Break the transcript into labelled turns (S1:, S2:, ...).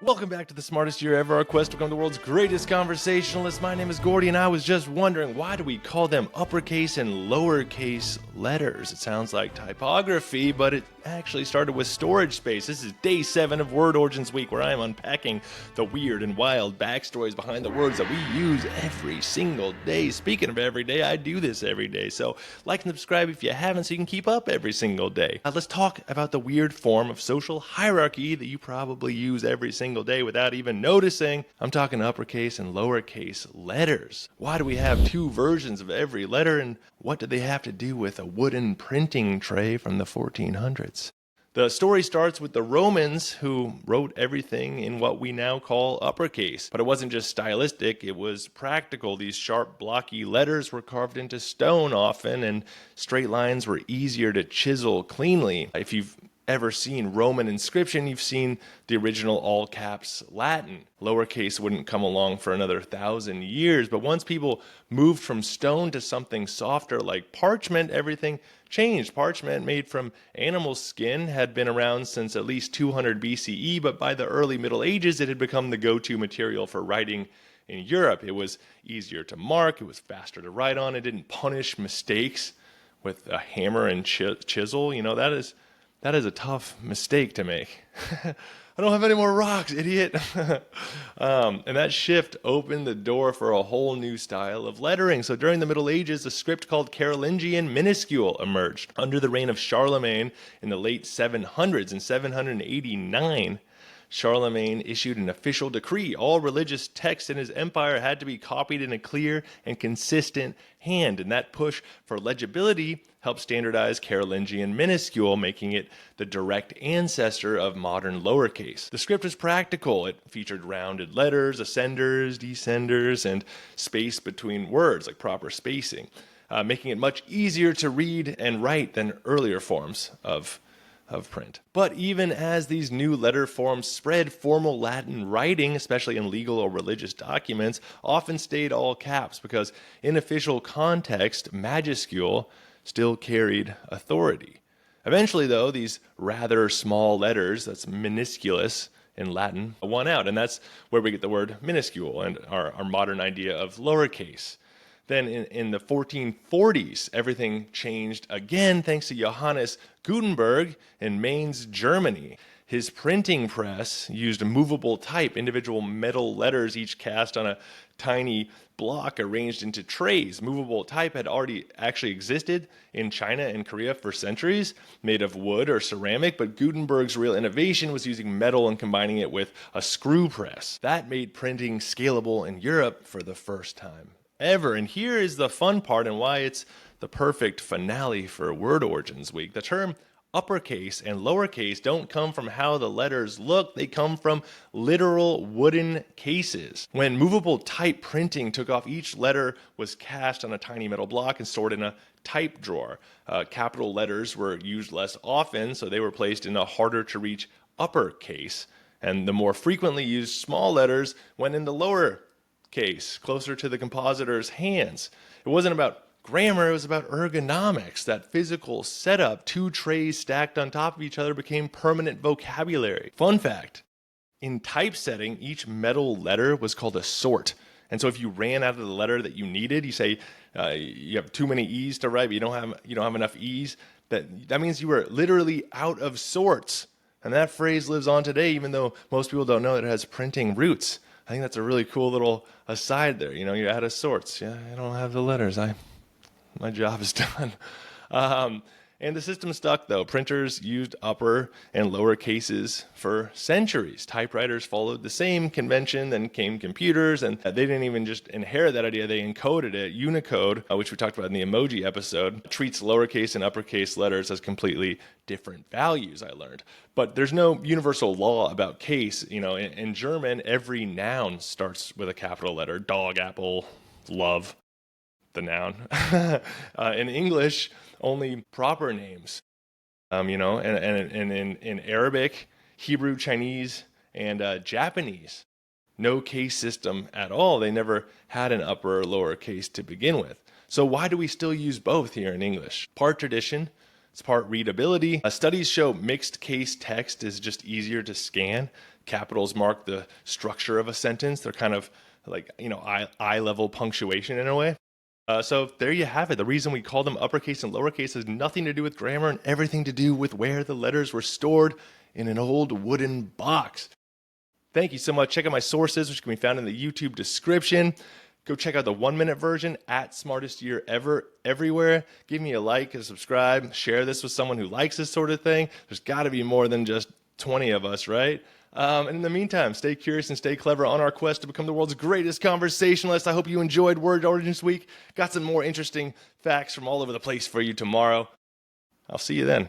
S1: Welcome back to the smartest year ever, our quest to become the world's greatest conversationalist. My name is Gordy, and I was just wondering, why do we call them uppercase and lowercase letters? It sounds like typography, but it actually started with storage space. This is day 7 of Word Origins Week, where I am unpacking the weird and wild backstories behind the words that we use every single day. Speaking of every day, I do this every day, so like and subscribe if you haven't so you can keep up every single day. Let's talk about the weird form of social hierarchy that you probably use every single day without even noticing. I'm talking uppercase and lowercase letters. Why do we have 2 versions of every letter, and what do they have to do with a wooden printing tray from the 1400s? The story starts with the Romans, who wrote everything in what we now call uppercase. But it wasn't just stylistic, it was practical. These sharp, blocky letters were carved into stone often, and straight lines were easier to chisel cleanly. If you've ever seen Roman inscription, you've seen the original all caps Latin. Lowercase wouldn't come along for another 1,000 years, but once people moved from stone to something softer like parchment, everything changed. Parchment made from animal skin had been around since at least 200 BCE, but by the early Middle Ages, it had become the go-to material for writing in Europe. It was easier to mark, it was faster to write on, it didn't punish mistakes with a hammer and chisel. You know, that is a tough mistake to make. I don't have any more rocks, idiot. And that shift opened the door for a whole new style of lettering. So during the Middle Ages, a script called Carolingian minuscule emerged. Under the reign of Charlemagne in the late 700s, in 789, Charlemagne issued an official decree. All religious texts in his empire had to be copied in a clear and consistent hand, and that push for legibility helped standardize Carolingian minuscule, making it the direct ancestor of modern lowercase. The script was practical. It featured rounded letters, ascenders, descenders, and space between words, like proper spacing, making it much easier to read and write than earlier forms of print. But even as these new letter forms spread, formal Latin writing, especially in legal or religious documents, often stayed all caps because in official context, majuscule still carried authority. Eventually, though, these rather small letters, that's minusculus in Latin, won out, and that's where we get the word minuscule and our modern idea of lowercase. Then in the 1440s, everything changed again thanks to Johannes Gutenberg in Mainz, Germany. His printing press used movable type, individual metal letters each cast on a tiny block arranged into trays. Movable type had already actually existed in China and Korea for centuries, made of wood or ceramic, but Gutenberg's real innovation was using metal and combining it with a screw press. That made printing scalable in Europe for the first time ever. And here is the fun part and why it's the perfect finale for Word Origins Week. The term uppercase and lowercase don't come from how the letters look, they come from literal wooden cases. When movable type printing took off, each letter was cast on a tiny metal block and stored in a type drawer. Capital letters were used less often, so they were placed in a harder to reach uppercase, and the more frequently used small letters went in the lower case, closer to the compositor's hands. It wasn't about grammar, it was about ergonomics. That physical setup, 2 trays stacked on top of each other, became permanent vocabulary. Fun fact, in typesetting, each metal letter was called a sort. And so if you ran out of the letter that you needed, you say you have too many E's to write, but you don't have enough E's, that means you were literally out of sorts. And that phrase lives on today, even though most people don't know that it has printing roots. I think that's a really cool little aside there. You know, you're out of sorts. Yeah, I don't have the letters. My job is done. And the system stuck, though. Printers used upper and lower cases for centuries. Typewriters followed the same convention, then came computers, and they didn't even just inherit that idea, they encoded it. Unicode, which we talked about in the emoji episode, treats lowercase and uppercase letters as completely different values, I learned. But there's no universal law about case. You know, in German, every noun starts with a capital letter. Dog, apple, love, the noun. In English, only proper names, and in Arabic, Hebrew, Chinese, and Japanese, no case system at all. They never had an upper or lower case to begin with. So why do we still use both here in English? Part tradition, It's part readability. Studies show mixed case text is just easier to scan. Capitals mark the structure of a sentence. They're kind of like, eye level punctuation in a way. So there you have it. The reason we call them uppercase and lowercase has nothing to do with grammar and everything to do with where the letters were stored in an old wooden box. Thank you so much. Check out my sources, which can be found in the YouTube description. Go check out the 1-minute version at Smartest Year Ever everywhere. Give me a like and subscribe. Share this with someone who likes this sort of thing. There's got to be more than just 20 of us, right? And in the meantime, stay curious and stay clever on our quest to become the world's greatest conversationalist. I hope you enjoyed Word Origins Week. Got some more interesting facts from all over the place for you tomorrow. I'll see you then.